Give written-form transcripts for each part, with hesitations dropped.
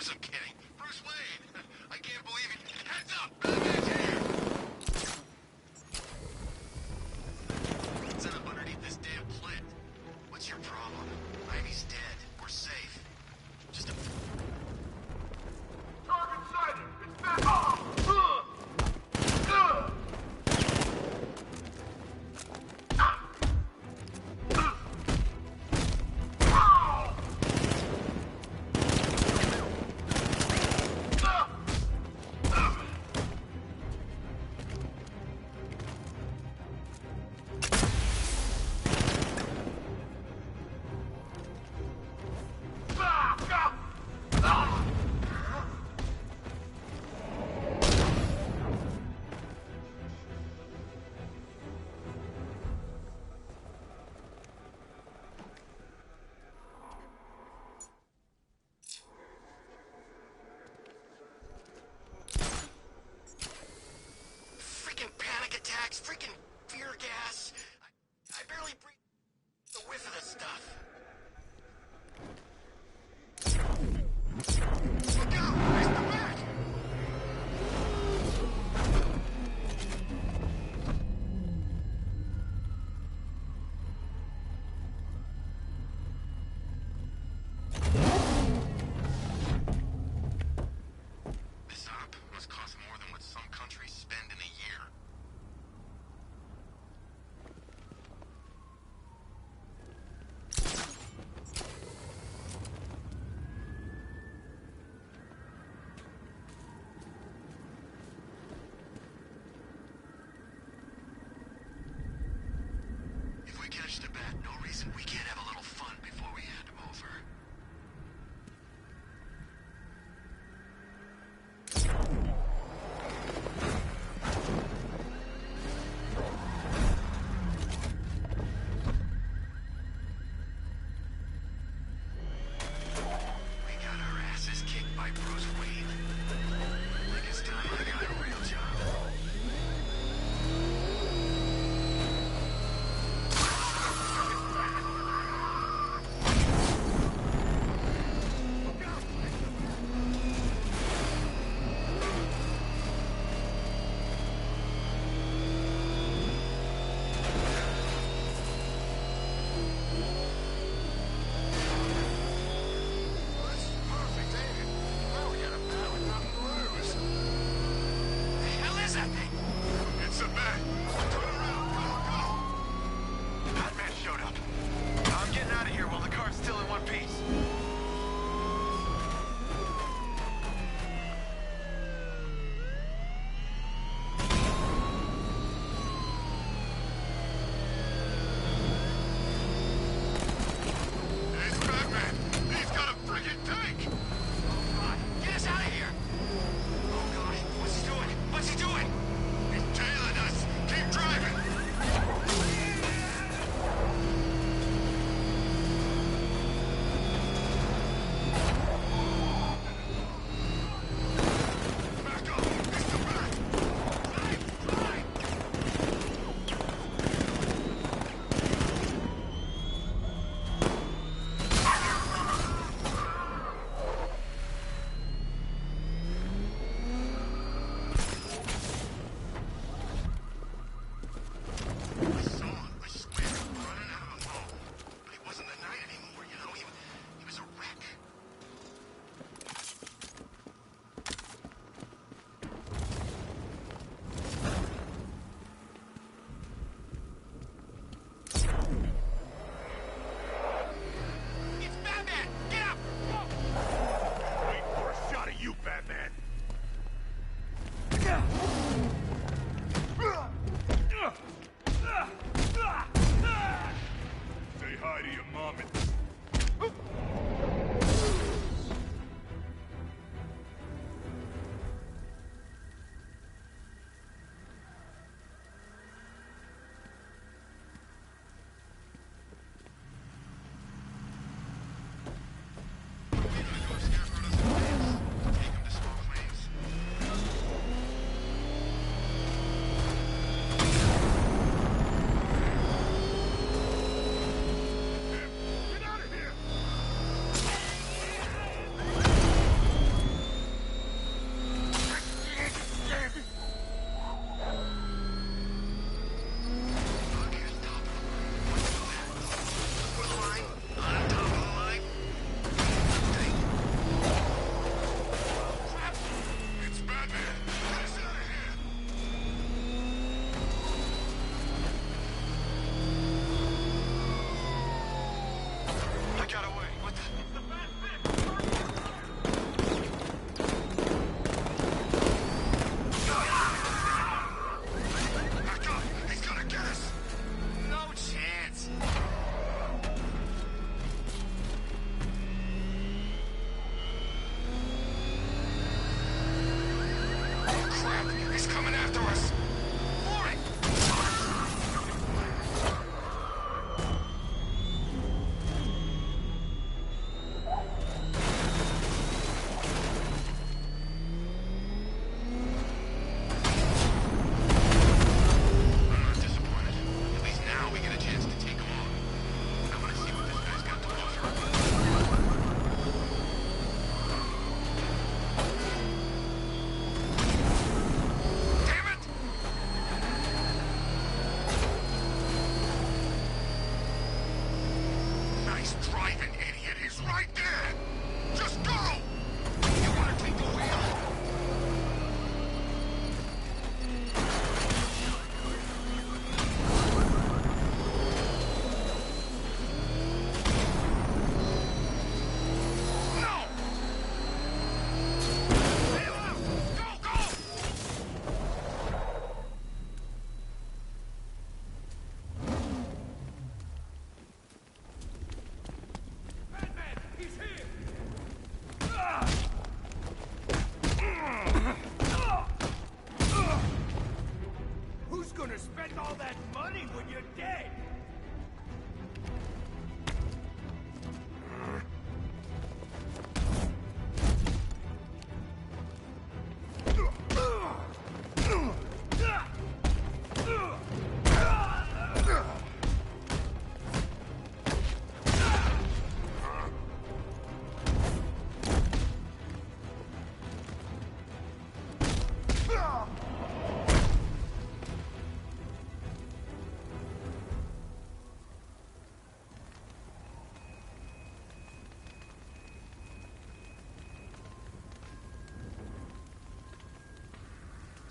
course I'm kidding. Bruce Wayne. I can't believe it. Heads up! Batman's here! Set up underneath this damn plant. What's your problem? Ivy's dead. We're safe. Just a... Target sighted! It's back!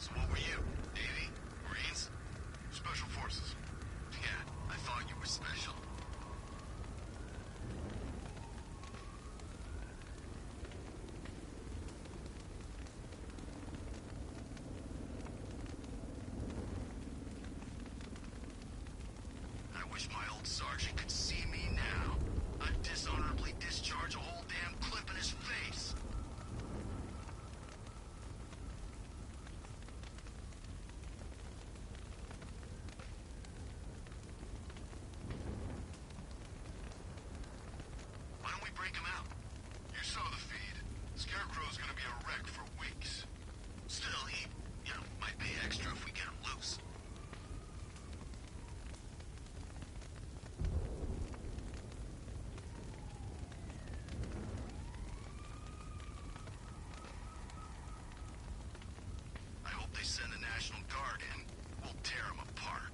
So what were you? Navy? Marines? Special Forces. Yeah, I thought you were special. I wish my old sergeant could see me now. I'd dishonorably discharge a whole damn clip in his face. Why don't we break him out? You saw the feed. Scarecrow's gonna be a wreck for weeks. Still, he, might pay extra if we get him loose. I hope they send the National Guard in. We'll tear them apart.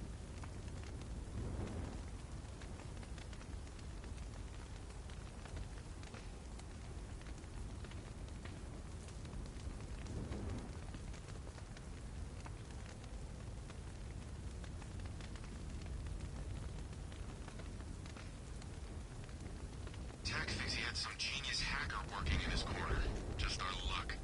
Tech thinks he had some genius hacker working in his corner. Just our luck.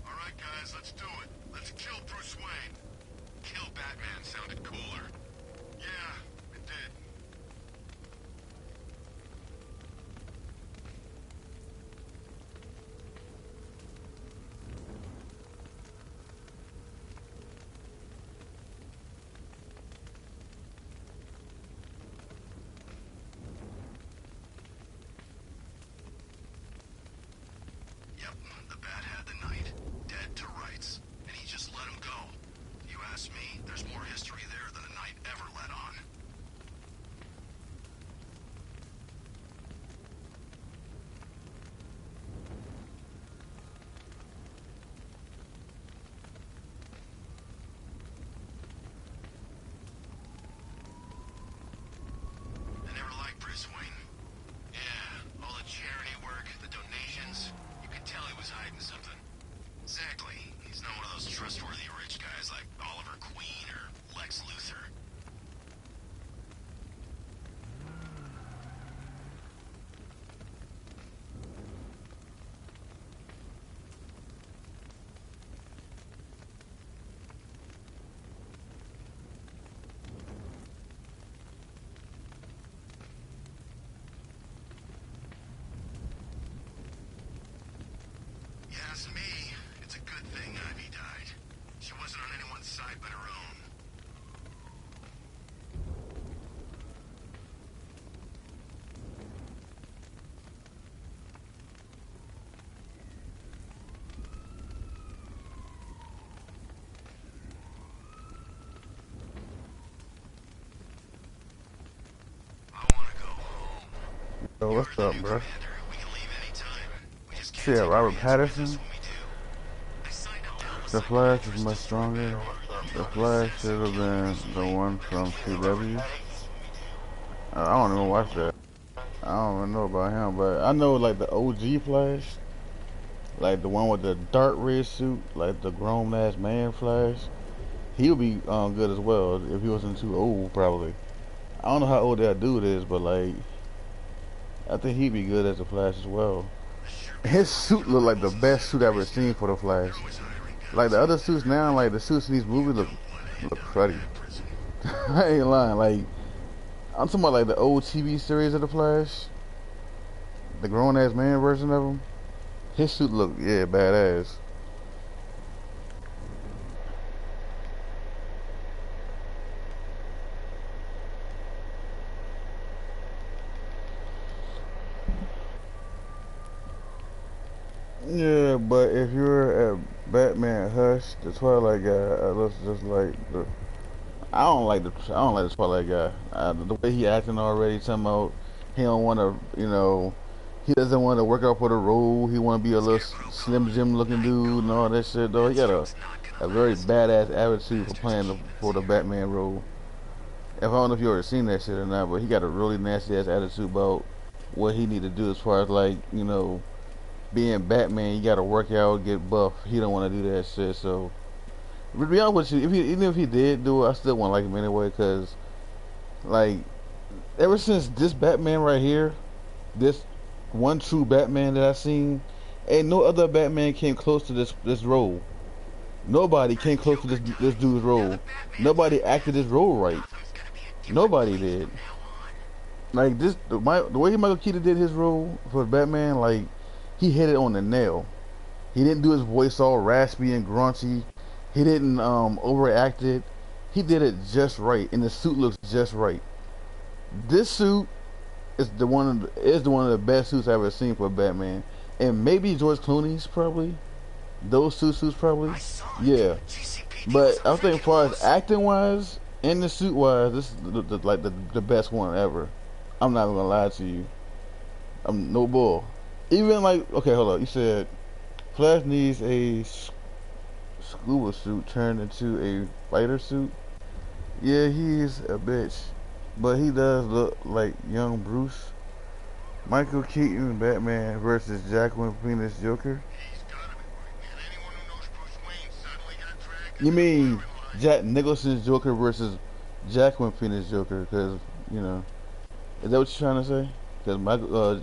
All right, guys, let's do it. Let's kill Bruce Wayne. Kill Batman sounded cooler. Yeah, it did. Yep, the Bat had the night. Dead to rights. And he just let him go. If you ask me, there's more history there than the night ever let on. I never liked Bruce Wayne. Yeah, all the charity work, the donations. You could tell he was hiding something. Exactly. He's not one of those trustworthy rich guys like Oliver Queen or Lex Luthor. You ask me, it's a good thing Ivy died. She wasn't on anyone's side but her own. I want to go home. Yo, You're what's the up, new bro? commander. We can leave anytime. We just can't Shit, take Robert our hands with us Pattinson? when we do. I signed up to help The a Flash is psychiatrist much to stronger. The Probably Flash assassin should have killed been Bruce the Wayne, one but from I can't leave our CW. hands when we do. I don't even watch that. I don't even know about him, but I know like the OG Flash, like the one with the dark red suit, like the grown ass man Flash. He would be good as well if he wasn't too old, probably. I don't know how old that dude is, but like I think he'd be good as the Flash as well. His suit looked like the best suit I've ever seen for the Flash. Like the other suits now, like the suits in these movies look cruddy. I ain't lying. Like I'm talking about like the old TV series of the Flash, the grown ass man version of him. His suit look badass. Yeah, but if you're at Batman Hush, the Twilight guy, looks just like the. I don't like the Twilight guy. The way he acting already, talking about he don't want to, He doesn't want to work out for the role. He want to be a little Slim Jim looking dude and all that shit. Though he got a very badass attitude for playing for the Batman role. If I don't know if you already seen that shit or not, but he got a really nasty ass attitude about what he need to do as far as like being Batman. You got to work out, get buff. He don't want to do that shit. So to be honest with you, even if he did do it, I still wouldn't like him anyway. Cause like ever since this Batman right here, this one true Batman that I seen, ain't no other Batman came close to this role. Nobody came close to this dude's role. Nobody acted this role right. Nobody did. Like this, the way Michael Keaton did his role for Batman, like he hit it on the nail. He didn't do his voice all raspy and grunty. He didn't overact it. He did it just right, and the suit looks just right. This suit is one of the best suits I've ever seen for Batman, and maybe George Clooney's probably. Those two suits probably, yeah. But I think as far as acting wise and the suit wise, this is like the best one ever. I'm not gonna lie to you. I'm no bull. Even like, okay, hold up. You said Flash needs a scuba suit turned into a fighter suit. Yeah, he's a bitch, but he does look like young Bruce. Michael Keaton Batman versus Joaquin Phoenix Joker. You mean Jack Nicholson's Joker versus Joaquin Phoenix Joker? Because is that what you're trying to say? Because Michael,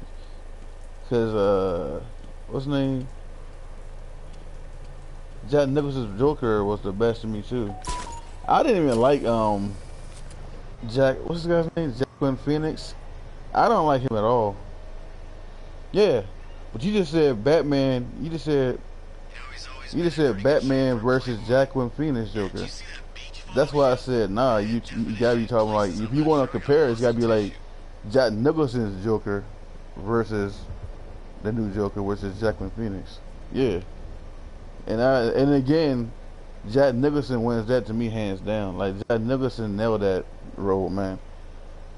what's his name? Jack Nicholson's Joker was the best to me too. I didn't even like what's this guy's name? Joaquin Phoenix. I don't like him at all. Yeah, but you just said Batman. You just said Batman versus Joaquin Phoenix Joker. That's why I said nah. You gotta be talking like, if you want to compare, it's gotta be like Jack Nicholson's Joker versus the new Joker, which is Joaquin Phoenix. Yeah, and again, Jack Nicholson wins that to me hands down. Like Jack Nicholson nailed that role, man.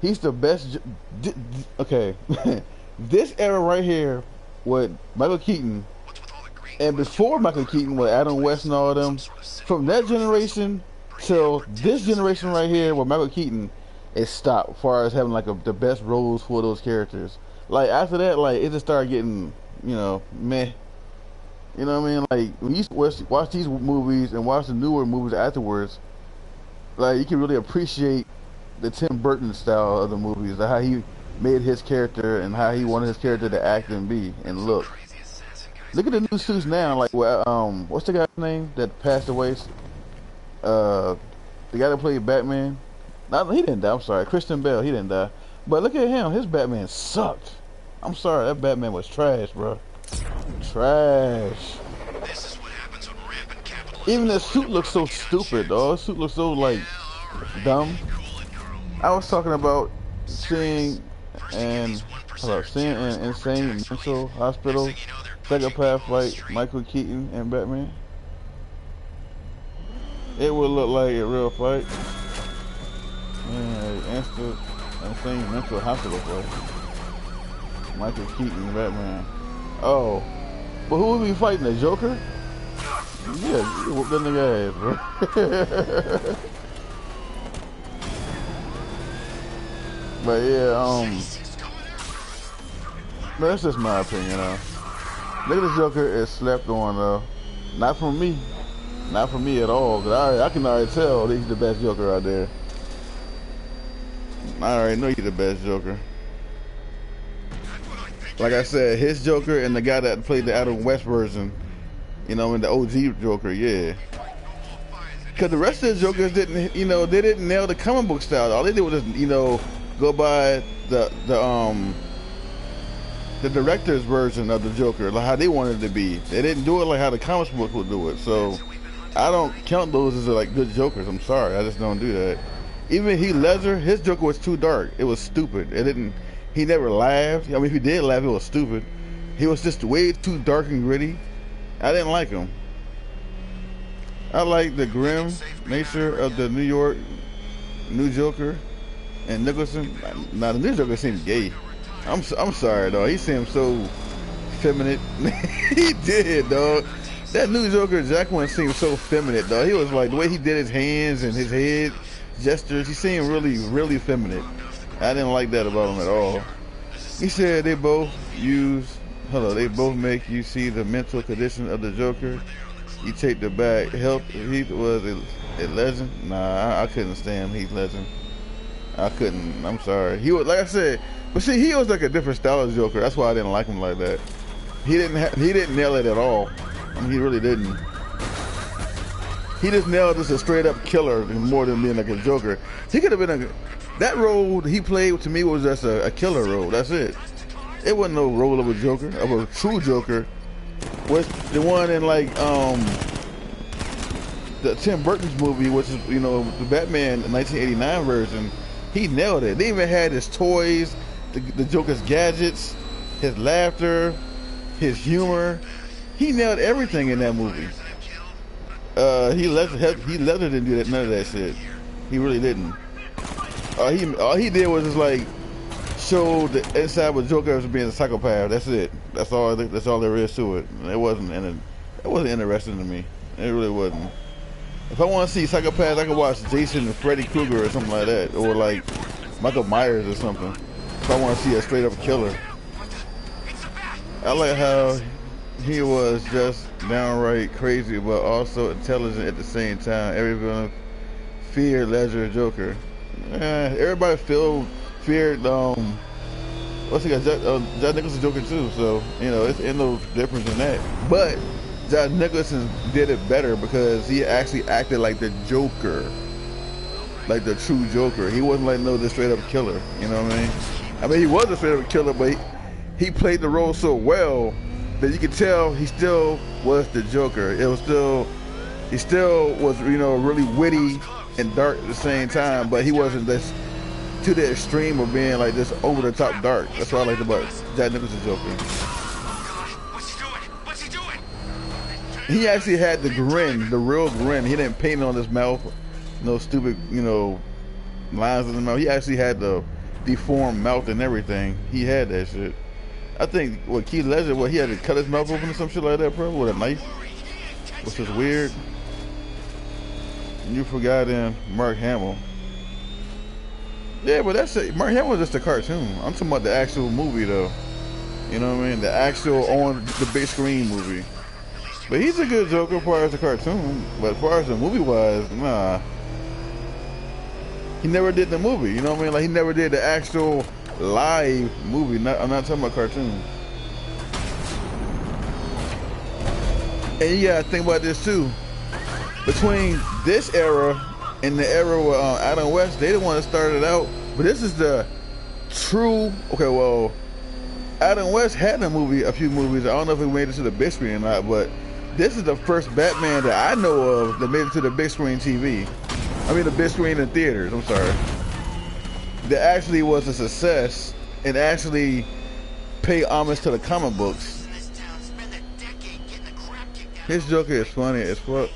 He's the best. Okay, this era right here with Michael Keaton. And before Michael Keaton with Adam West and all of them, from that generation till this generation right here with Michael Keaton, it stopped as far as having like the best roles for those characters. Like after that, like it just started getting, meh. You know what I mean? Like when you watch these movies and watch the newer movies afterwards, like you can really appreciate the Tim Burton style of the movies, like how he made his character and how he wanted his character to act and be and look. Look at the new suits now. Like, what's the guy's name that passed away? The guy that played Batman. No, he didn't die. I'm sorry, Christian Bale. He didn't die. But look at him. His Batman sucked. I'm sorry, that Batman was trash, bro. Trash. This is what happens when rampant capitalism. Even the suit looks so stupid, dog. The suit looks so like dumb. I was talking about seeing an insane mental hospital psychopath fight Michael Keaton and Batman. It would look like a real fight. Insane mental hospital fight. Michael Keaton and Batman. Oh, but who would be fighting, the Joker? Yeah, you whoop that nigga ass, bro. But yeah, but that's just my opinion, Look at the Joker is slept on, not from me. Not from me at all. Cause I can already tell that he's the best Joker out there. I already know he's the best Joker. Like I said, his Joker and the guy that played the Adam West version, in the OG Joker, yeah. Cause the rest of the Jokers didn't, they didn't nail the comic book style. All they did was just, go by the director's version of the Joker, like how they wanted it to be. They didn't do it like how the comic book would do it. So I don't count those as like good Jokers. I'm sorry, I just don't do that. Even Heath Ledger, his Joker was too dark. It was stupid. He never laughed. I mean, if he did laugh, it was stupid. He was just way too dark and gritty. I didn't like him. I like the grim nature of the new Joker and Nicholson. Now the new Joker seemed gay. I'm sorry, though. He seemed so feminine. He did, dog. That new Joker, Jacqueline, seemed so feminine, dog. He was like, the way he did his hands and his head gestures, he seemed really, really feminine. I didn't like that about him at all. He said they both they both make you see the mental condition of the Joker. You take the back. Heath was a legend. Nah, I couldn't stand Heath Ledger. I couldn't. I'm sorry. He was, like I said, but see, he was like a different style of Joker. That's why I didn't like him like that. He didn't nail it at all. I mean, he really didn't. He just nailed just a straight up killer more than being like a Joker. He could have been that role he played to me was just a killer role. That's it. It wasn't no role of a Joker, of a true Joker. Was the one in like the Tim Burton's movie, which is, you know, the Batman 1989 version. He nailed it. They even had his toys, the Joker's gadgets, his laughter, his humor. He nailed everything in that movie. He didn't do that, none of that shit. He really didn't. All he did was just like show the inside of Joker as being a psychopath. That's it. That's all there is to it. It wasn't interesting to me. It really wasn't. If I want to see psychopaths, I can watch Jason and Freddy Krueger or something like that, or like Michael Myers or something. If I want to see a straight up killer. I like how he was just downright crazy, but also intelligent at the same time. Everyone feared Ledger Joker. Everybody feared. What's he got? John Nicholson Joker too. So you know, it's no difference in that. But John Nicholson did it better because he actually acted like the Joker, like the true Joker. He wasn't like no just straight up killer. You know what I mean? I mean, he was a straight up killer, but he played the role so well that you could tell he still was the Joker. He still was, you know, really witty and dark at the same time, but he wasn't this to the extreme of being like this over the top dark. That's what I liked about Jack Nicholson's Joker. What's he doing? He actually had the grin, the real grin. He didn't paint on his mouth, no stupid, you know, lines in the mouth. He actually had the deformed mouth and everything. He had that shit. I think what Keith Ledger, he had to cut his mouth open or some shit like that, bro, with a knife, which was weird. And you forgot Mark Hamill. Yeah, but that's it. Mark Hamill was just a cartoon. I'm talking about the actual movie, though. You know what I mean? The actual on the big screen movie. But he's a good Joker as far as the cartoon. But as far as the movie-wise, nah. He never did the movie. You know what I mean? Like, he never did the actual live movie. I'm not talking about cartoon. And you gotta think about this too. Between this era and the era with Adam West, they didn't want to start it out. But this is the true. Okay, well, Adam West had a few movies. I don't know if it made it to the big screen or not, but this is the first Batman that I know of that made it to the big screen TV. I mean, the big screen in theaters. I'm sorry. That actually was a success and actually pay homage to the comic books. His Joker is funny as fuck.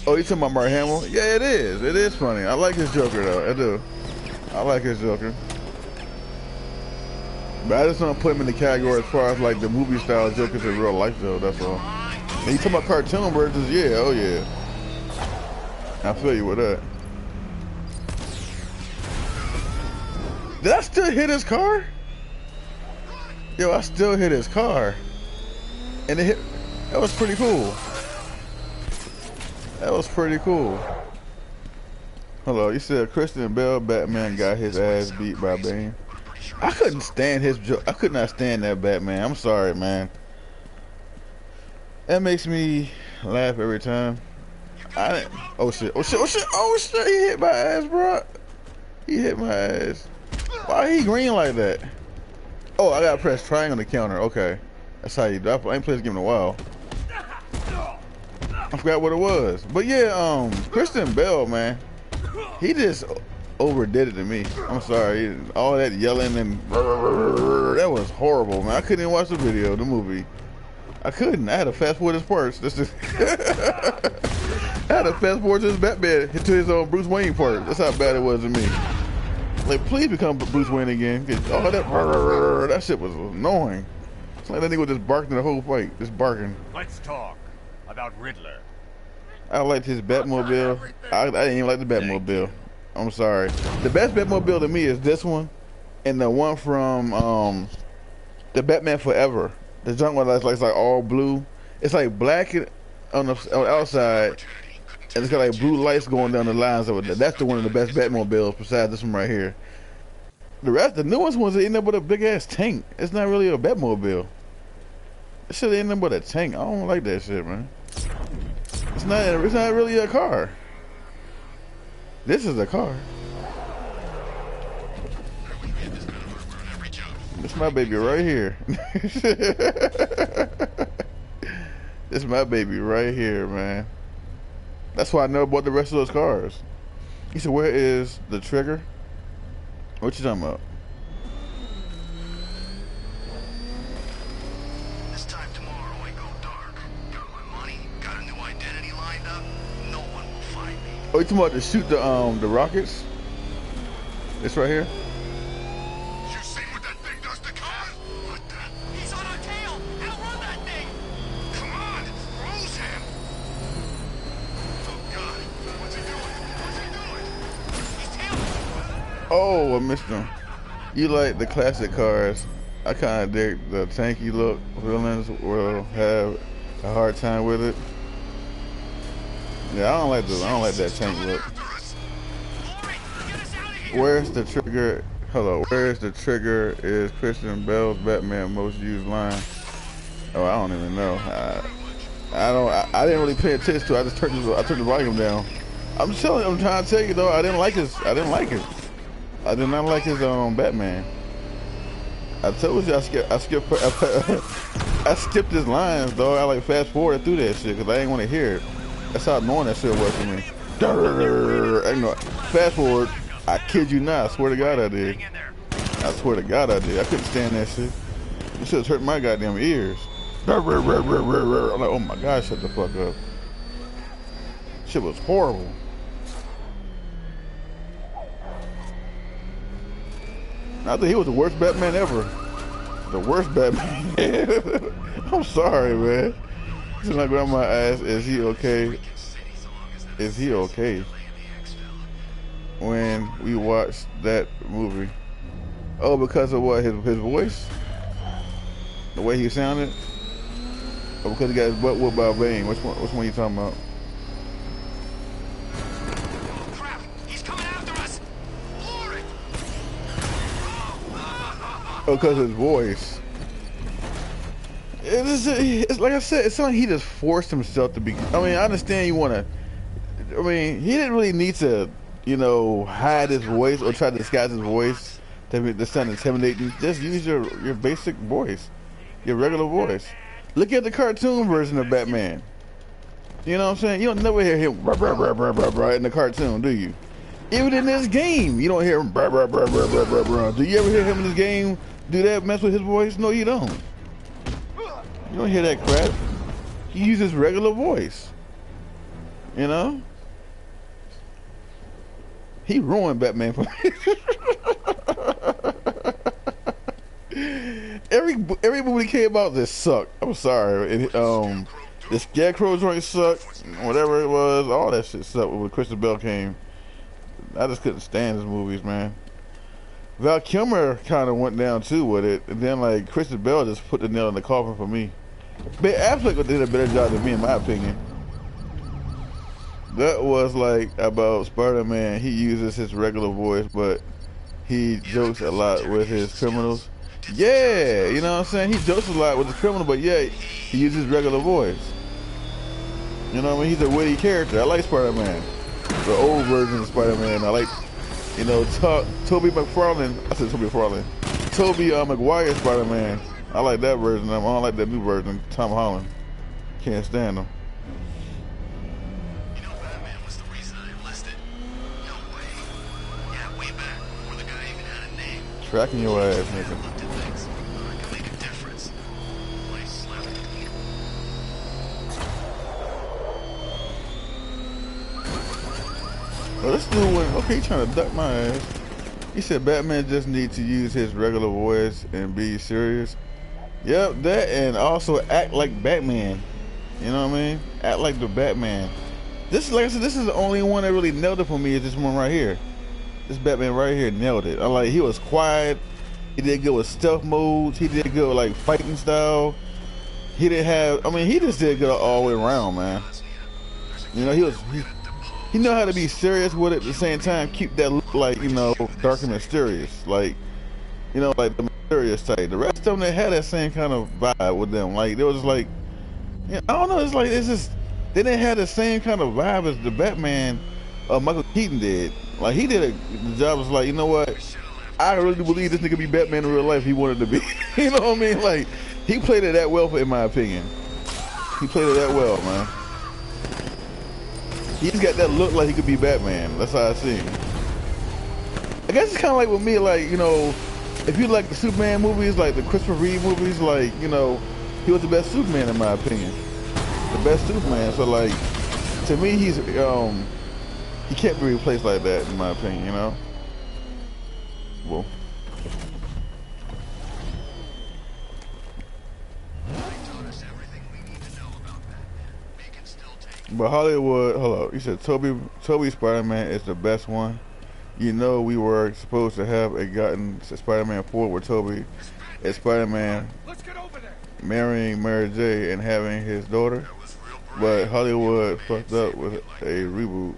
Oh, you talking about Mark Hamill? Yeah, it is. It is funny. I like his Joker though. I do. I like his Joker. But I just don't put him in the category as far as like the movie style Jokers in real life though. That's all. And you talking about cartoon versions? Yeah. Oh yeah. I feel you with that. Did I still hit his car? Yo, I still hit his car. And it hit. That was pretty cool. That was pretty cool. Hello, you said Christian Bale Batman got his ass beat by Bane. I couldn't stand I could not stand that Batman. I'm sorry, man. That makes me laugh every time. Oh shit, oh shit, oh shit, oh shit, he hit my ass, bro. He hit my ass. Why he green like that? Oh, I gotta press triangle to counter. Okay. That's how you do it. I ain't played this game in a while. I forgot what it was. But yeah, Christian Bale, man. He just overdid it to me. I'm sorry. All that yelling and that was horrible, man. I couldn't even watch the video, the movie. I couldn't. I had to fast forward his parts. I had to fast forward to his Batman, to his Bruce Wayne part. That's how bad it was to me. Like, please become Bruce Wayne again. All that shit was annoying. It's like that nigga was just barking the whole fight, just barking. Let's talk about Riddler. I liked his Batmobile. I didn't even like the Batmobile. I'm sorry. The best Batmobile to me is this one, and the one from the Batman Forever. The junk one that's like all blue. It's like black on the outside, and it's got like blue lights going down the lines of it. That's the one of the best Batmobiles besides this one right here. The rest, the newest ones, ain't nothing but a big ass tank. It's not really a Batmobile. This shit ain't nothing but a tank. I don't like that shit, man. It's not really a car. This is a car. This my baby right here. This my baby right here, man. That's why I know about the rest of those cars. He said, where is the trigger? What you talking about? This time tomorrow I go dark. Got my money, got a new identity lined up. No one will find me. Oh, you talking about to shoot the rockets? It's right here. You see what that thing does to cars? What the? He's on our tail! Outrun that thing! Come on, close him. Oh God, what's he doing? What's he doing? He's tailing! Oh, I missed him. You like the classic cars. I kind of dig the tanky look. Villains will have a hard time with it. Yeah, I don't like that tank look. Glory, get us out of here! Where's the trigger? Hello, where's the trigger? Is Christian Bale's Batman most used line? Oh, I don't even know. I didn't really pay attention to it. I just turned the volume down. I'm trying to tell you though, I didn't like it. I did not like his Batman. I told you I skipped his lines though. I like fast forwarded through that shit because I didn't want to hear it. That's how annoying that shit was for me. Fast forward. I kid you not. I swear to God I did. I swear to God I did. I couldn't stand that shit. It should have hurt my goddamn ears. I'm like, oh my God, shut the fuck up. Shit was horrible. I think he was the worst Batman ever. The worst Batman. I'm sorry, man. She's my grandma asked, is he okay? Is he okay? When we watched that movie. Oh, because of what? His voice? The way he sounded? Or because he got his butt whooped by Bane? Which one you talking about? Crap! He's coming after us! Glory! Oh, because of his voice. It's like I said, it's something he just forced himself to be. I mean, I understand you want to. I mean, he didn't really need to, you know, hide his voice or try to disguise his voice to sound intimidating. Just use your basic voice, your regular voice. Look at the cartoon version of Batman. You know what I'm saying? You don't never hear him in the cartoon, do you? Even in this game, you don't hear him. Do you ever hear him in this game do that, mess with his voice? No, you don't. You don't hear that crap. He uses his regular voice. You know? He ruined Batman for me. Every movie came out that sucked. I'm sorry. The Scarecrow joint sucked. Whatever it was, all that shit sucked when Christian Bale came. I just couldn't stand his movies, man. Val Kilmer kind of went down too with it, and then like Christian Bale just put the nail in the coffin for me. Ben Affleck did a better job than me, in my opinion. That was like about Spider-Man. He uses his regular voice, but he jokes a lot with his criminals. Yeah, you know what I'm saying? He jokes a lot with his criminal, but yeah, he uses his regular voice. You know what I mean? He's a witty character. I like Spider-Man. The old version of Spider-Man. I like, you know, Tobey McFarlane. I said Tobey McFarlane. Tobey Maguire Spider-Man. I like that version of him. I don't like that new version. Tom Holland. Can't stand him. You know Batman was the reason I enlisted. No way. Yeah, way back before the guy even had a name. Tracking your ass, nigga. Looked at things. I can make a difference. Life slept. Oh, this dude went, okay, he trying to duck my ass. He said Batman just needs to use his regular voice and be serious. Yep, that, and also act like Batman. You know what I mean? Act like the Batman. This, like I said, this is the only one that really nailed it for me. Is this one right here? This Batman right here nailed it. I like, he was quiet. He did good with stealth modes. He did good with like fighting style. He didn't have. I mean, he just did good all the way around, man. You know, he know how to be serious with it at the same time. Keep that look like, you know, dark and mysterious, like, you know, like the mysterious type. The rest of them, they had that same kind of vibe with them. Like, there was like, you know, I don't know. It's like, it's just, they didn't have the same kind of vibe as the Batman Michael Keaton did. Like, he did the job was like, you know what? I really believe this nigga be Batman in real life. He wanted to be. You know what I mean? Like, he played it that well, in my opinion. He played it that well, man. He's got that look like he could be Batman. That's how I see him. I guess it's kind of like with me, like, you know, if you like the Superman movies, like the Christopher Reeve movies, like, you know, he was the best Superman in my opinion. The best Superman. So, like, to me, he can't be replaced like that in my opinion, you know? Well. But Hollywood, hold up. You said Toby Spider-Man is the best one. You know, we were supposed to have gotten Spider-Man 4 with Toby as Spider-Man marrying Mary J and having his daughter. But Hollywood fucked up with a reboot.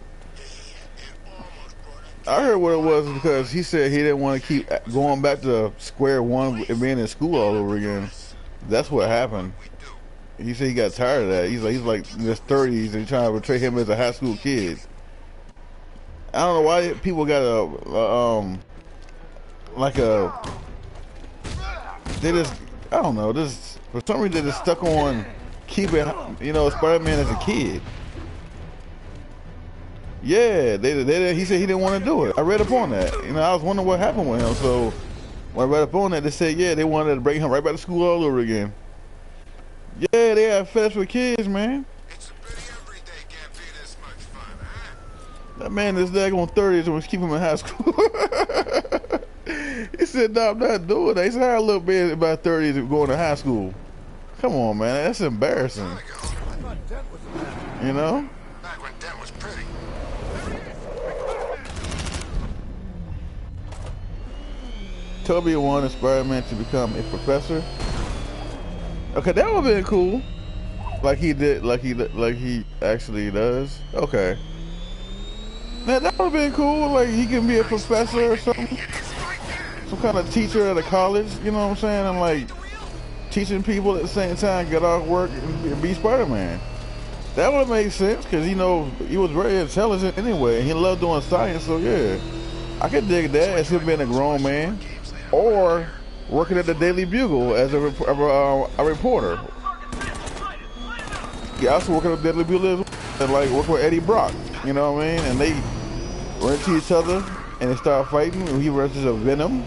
I heard what it was because he said he didn't want to keep going back to square one and being in school all over again. That's what happened. He said he got tired of that. He's like in his 30s and trying to portray him as a high school kid. I don't know why people got they just, I don't know, this for some reason they just stuck on keeping, you know, Spider-Man as a kid. Yeah, he said he didn't want to do it. I read up on that. You know, I was wondering what happened with him. So when I read up on that, they said, yeah, they wanted to bring him right back to school all over again. Yeah, they have fetish with kids, man. It's a pity every day can't be this much fun, huh? That man is daggone 30s and was keeping him in high school. He said, no, I'm not doing that. He said, how a little bit about 30s going to high school? Come on, man. That's embarrassing. You know? Back when Dent was pretty. Toby wanted Spider-Man to become a professor. Okay, that would have been cool. Like he did, like he actually does. Okay. Man, that would have been cool. Like he can be a professor or something. Some kind of teacher at a college, you know what I'm saying? And like teaching people at the same time, get off work and be Spider-Man. That would make sense because, you know, he was very intelligent anyway. And he loved doing science, so yeah. I could dig that as him being a grown man. Or working at the Daily Bugle as a reporter. Yeah, I was working at the Daily Bugle as well, and like working with Eddie Brock, you know what I mean? And they run into each other and they start fighting. And he runs into Venom.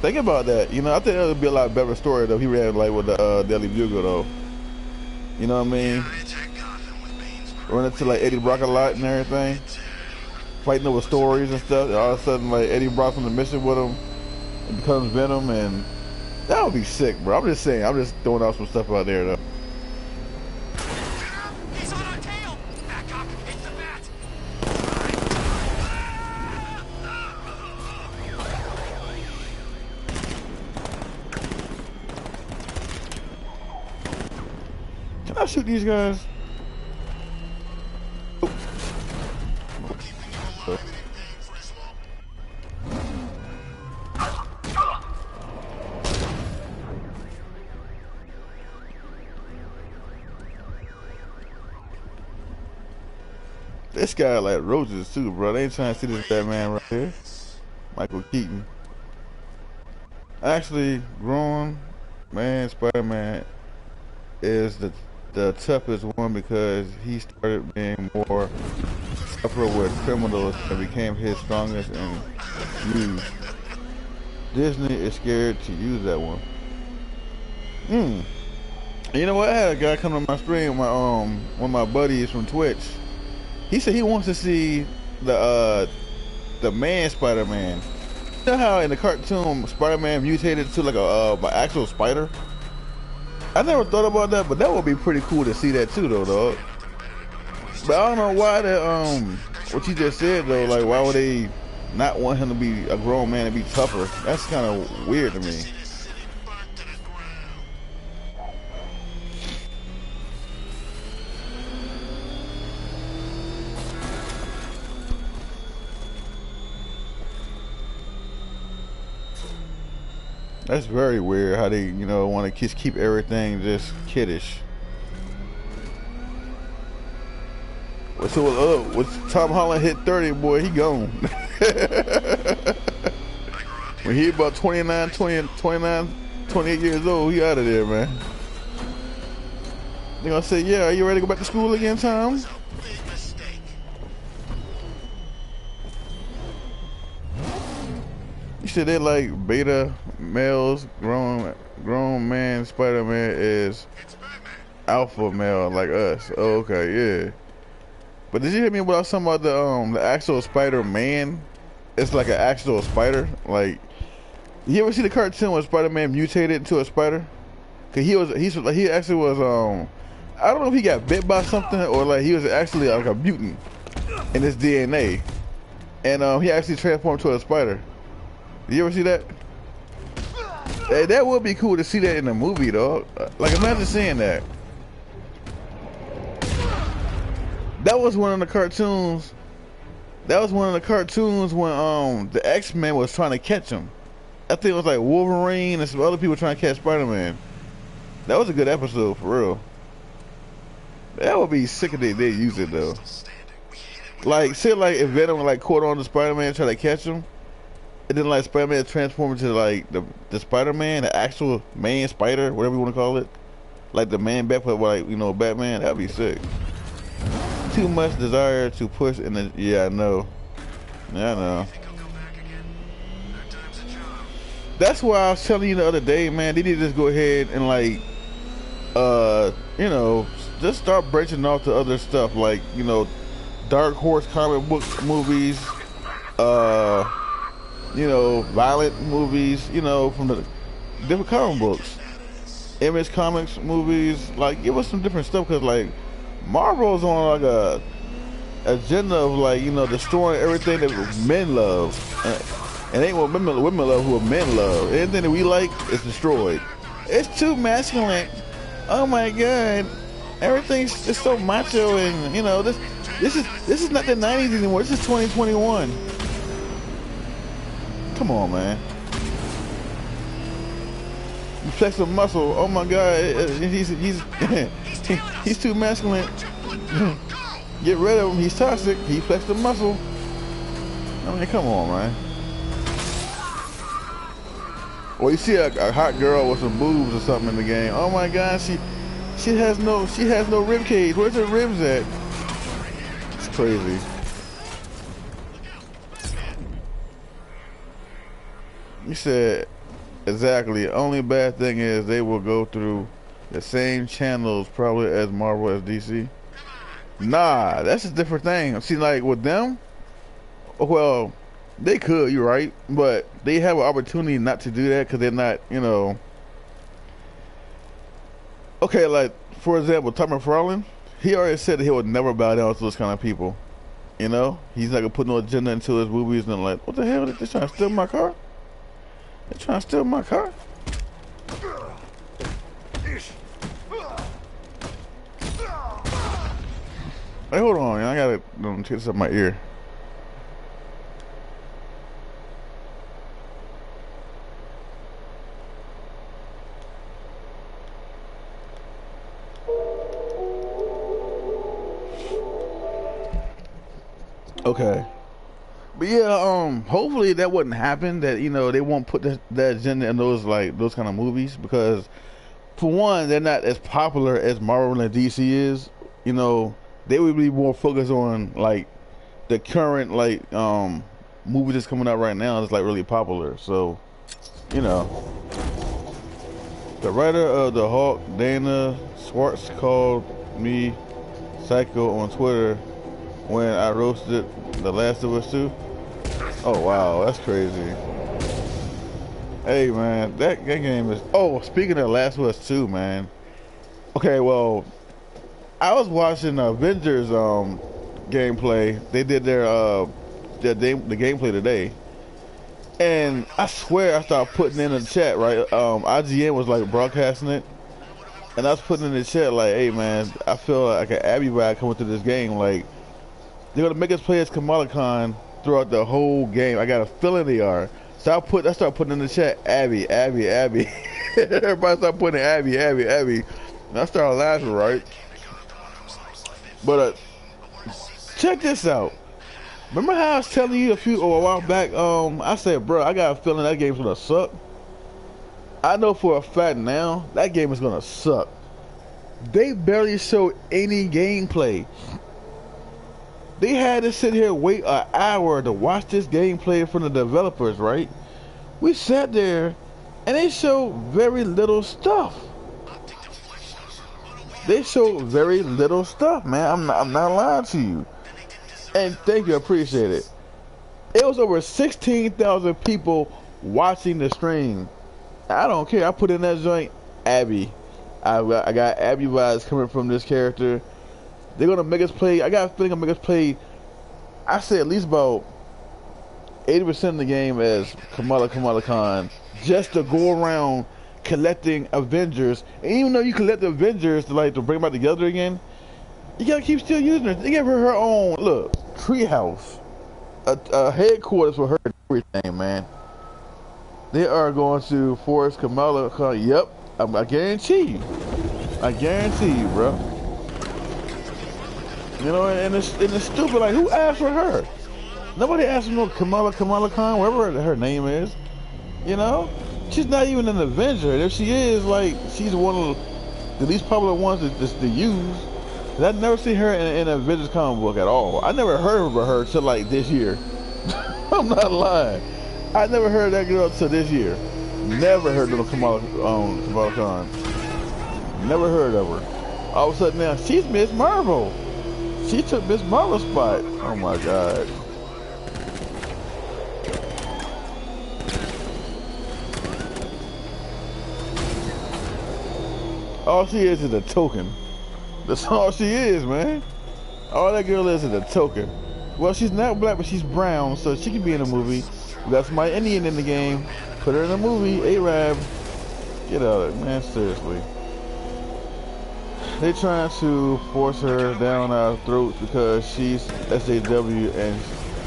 Think about that. You know, I think that would be a lot better story though. He ran like with the Daily Bugle though. You know what I mean? Run into like Eddie Brock a lot and everything. Fighting over stories and stuff. And all of a sudden, like Eddie Brock's on the mission with him. It becomes Venom, and that would be sick, bro. I'm just saying. I'm just throwing out some stuff out there, though. He's on our tail! Back up! Hit the bat! Can I shoot these guys? This guy like roses too, bro. They ain't trying to see this Batman right here. Michael Keaton. Actually, grown man Spider-Man is the toughest one because he started being more tougher with criminals and became his strongest and used. Disney is scared to use that one. You know what? I had a guy come to my stream, one of my buddies from Twitch. He said he wants to see the the man Spider-Man. You know how in the cartoon Spider-Man mutated to like a an actual spider? I never thought about that, but that would be pretty cool to see that too, though, dog. But I don't know why that what you just said though. Like, why would they not want him to be a grown man and be tougher? That's kind of weird to me. That's very weird how they, you know, want to just keep everything just kiddish. So, when Tom Holland hit 30, boy, he gone. When he about 29, 28 years old, he out of there, man. They gonna say, yeah, are you ready to go back to school again, Tom? You said they like beta males, grown man Spider-Man is alpha male like us. Oh, okay, yeah. But did you hear me when I was talking about the actual Spider-Man? It's like an actual spider. Like, you ever see the cartoon when Spider-Man mutated into a spider? Cause he actually was I don't know if he got bit by something or like he was actually like a mutant in his DNA, and he actually transformed to a spider. Did you ever see that? Hey, that would be cool to see that in a movie, dog. Like, imagine seeing that. That was one of the cartoons. That was one of the cartoons when the X-Men was trying to catch him. I think it was like Wolverine and some other people trying to catch Spider-Man. That was a good episode for real. That would be sick if they use it though. Like, say like if Venom like caught on to Spider-Man try to catch him, and then like Spider-Man transformed into like the Spider-Man, the actual man spider, whatever you want to call it, like the man bat, but like, you know, Batman. That'd be sick. Too much desire to push in the, yeah, I know. Yeah, I know. That's why I was telling you the other day, man, they need to just go ahead and like, you know, just start branching off to other stuff, like, you know, Dark Horse comic book movies, you know, violent movies, you know, from the different comic books, Image Comics movies. Like, give us some different stuff, because like Marvel's on like a agenda of like, you know, destroying everything that men love, and ain't what women love, who men love. Anything that we like is destroyed. It's too masculine. Oh my god, everything's just so macho, and you know, this is not the 90s anymore. This is 2021. Come on, man. You flex a muscle. Oh my god, he's too masculine. Get rid of him. He's toxic. He flexed a muscle. I mean, come on, man. Or you see a hot girl with some boobs or something in the game. Oh my god, she has no rib cage. Where's her ribs at? It's crazy. You said exactly. Only bad thing is they will go through the same channels probably as Marvel as DC. Nah, that's a different thing. See, like with them, well, they could, you're right, but they have an opportunity not to do that because they're not, you know. Okay, like for example, Tom McFarlane, he already said that he would never bow down to those kind of people. You know, he's not gonna put no agenda into his movies and like, what the hell? They're trying to steal my car? They're trying to steal my car? Hey, hold on, I gotta take this up my ear. Okay. But yeah, hopefully that wouldn't happen, that, you know, they won't put that agenda in those kind of movies, because for one, they're not as popular as Marvel and DC is. You know, they would be more focused on like the current movies that's coming out right now that's like really popular. So, you know, the writer of The Hulk, Dana Schwartz, called me psycho on Twitter when I roasted The Last of Us 2. Oh wow, that's crazy. Hey man, that game is. Oh, speaking of Last of Us 2, man. Okay, well, I was watching Avengers gameplay. They did the gameplay today, and I swear I started putting in the chat, right? IGN was like broadcasting it, and I was putting in the chat like, "Hey man, I feel like an Abby vibe coming to this game. Like they're gonna make us play as Kamala Khan throughout the whole game. I got a feeling they are." So I started putting in the chat, Abby, Abby, Abby. Everybody started putting Abby, Abby, Abby. And I started laughing, right? But check this out. Remember how I was telling you a while back? I said, bro, I got a feeling that game's gonna suck. I know for a fact now that game is gonna suck. They barely showed any gameplay. They had to sit here and wait an hour to watch this gameplay from the developers, right? We sat there and they showed very little stuff. They showed very little stuff, man. I'm not lying to you. And thank you, I appreciate it. It was over 16,000 people watching the stream. I don't care. I put in that joint, Abby. I got Abby vibes coming from this character. They're gonna make us play. I got a feeling they're gonna make us play. I say at least about 80% of the game as Kamala Khan, just to go around collecting Avengers. And even though you collect the Avengers to bring them back together again, you gotta keep still using her. They give her own treehouse, a headquarters for her and everything, man. They are going to force Kamala Khan. Yep, I guarantee you. I guarantee you, bro. You know, and it's stupid. Like, who asked for her? Nobody asked for no Kamala Khan, whatever her name is. You know, she's not even an Avenger. And if she is, like, she's one of the least popular ones to use. I never seen her in an Avengers comic book at all. I never heard of her till like this year. I'm not lying. I never heard of that girl till this year. Never heard of Kamala Khan. Never heard of her. All of a sudden now, she's Miss Marvel. She took Miss Marvel's spot. Oh my God. All she is a token. That's all she is, man. All that girl is a token. Well, she's not black, but she's brown, so she can be in a movie. We got somebody Indian in the game. Put her in a movie. Arab. Get out of it, man. Seriously. They trying to force her down our throats because she's SJW and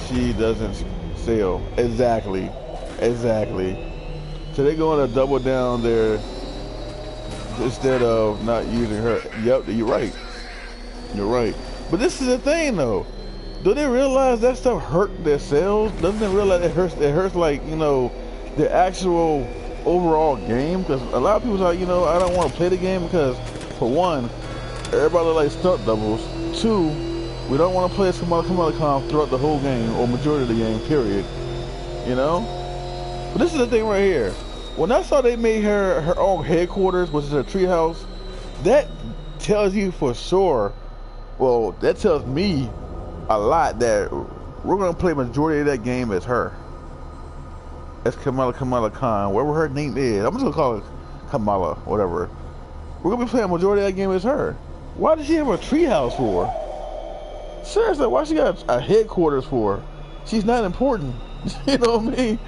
she doesn't sell. Exactly. Exactly. So they're going to double down there instead of not using her. Yep, you're right. You're right. But this is the thing, though. Do they realize that stuff hurt their sales? Doesn't they realize it hurts like, you know, the actual overall game? Because a lot of people are like, you know, I don't want to play the game because, for one, everybody like stunt doubles. Two, we don't want to play as Kamala Khan throughout the whole game or majority of the game, period. You know? But this is the thing right here. When I saw they made her own headquarters, which is her treehouse, that tells you for sure, well, that tells me a lot that we're going to play majority of that game as her. As Kamala Khan, whatever her name is. I'm just going to call it Kamala, whatever. We're going to be playing majority of that game as her. Why does she have a treehouse for? Seriously, why she got a headquarters for? She's not important. You know what I mean?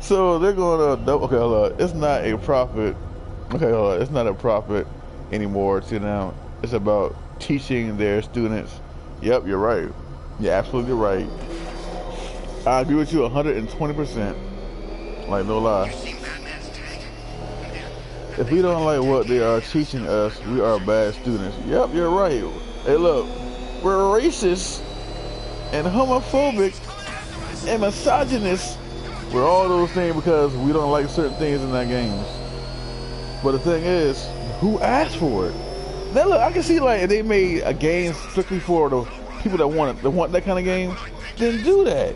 So they're going to, okay, hold on. It's not a profit. Okay, hold on. It's not a profit anymore to them. It's about teaching their students. Yep, you're right. You're absolutely right. I agree with you 120%. Like, no lie. If we don't like what they are teaching us, we are bad students. Yep, you're right. Hey, look, we're racist and homophobic and misogynist. We're all those things because we don't like certain things in that games. But the thing is, who asked for it? Now look, I can see like if they made a game strictly for the people that want that kind of game, then do that.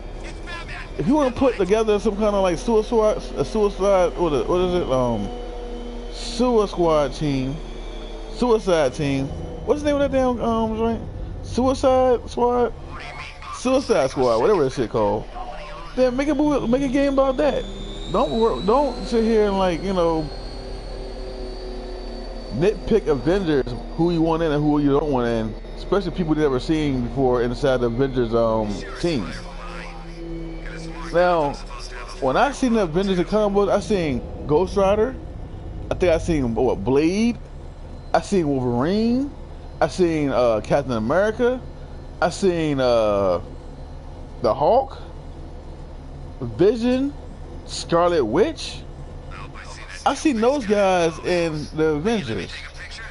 If you want to put together some kind of like suicide team. What's the name of that damn joint? Suicide Squad, whatever that shit called. Then make a movie, make a game about that. Don't sit here and like, you know, nitpick Avengers, who you want in and who you don't want in, especially people you never seen before inside the Avengers team. Now, when I seen the Avengers in comic books, I seen Ghost Rider. I think I seen what, Blade. I seen Wolverine. I seen Captain America. I seen the Hulk, Vision, Scarlet Witch. I seen those guys in the Avengers.